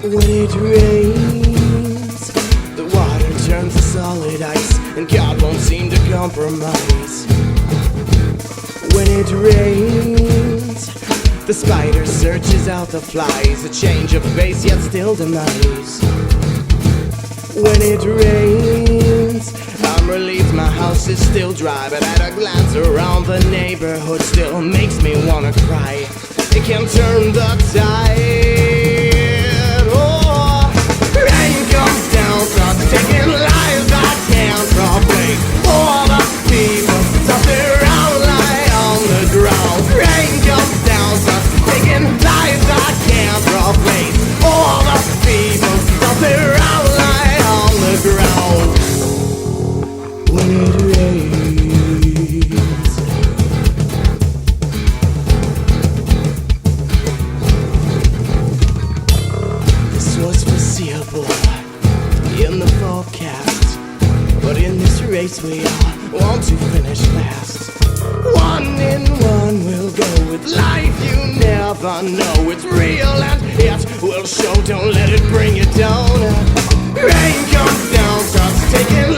When it rains, the water turns to solid ice, and God won't seem to compromise. When it rains, the spider searches out the flies, a change of pace yet still demise. When it rains, I'm relieved my house is still dry, but at a glance around the neighborhood still makes me wanna cry. It can turn the tide. Oh, rain comes down, starts taking lives I can't replace. All the people toss around, lie on the ground. Rain comes down, starts taking lives I can't replace. All the people toss around, lie on the ground. When it rains, this was foreseeable in the forecast, but in this race we all want to finish fast. 1 in 1 will go with life, you never know. It's real and it will show, don't let it bring you down. Rain comes down, starts taking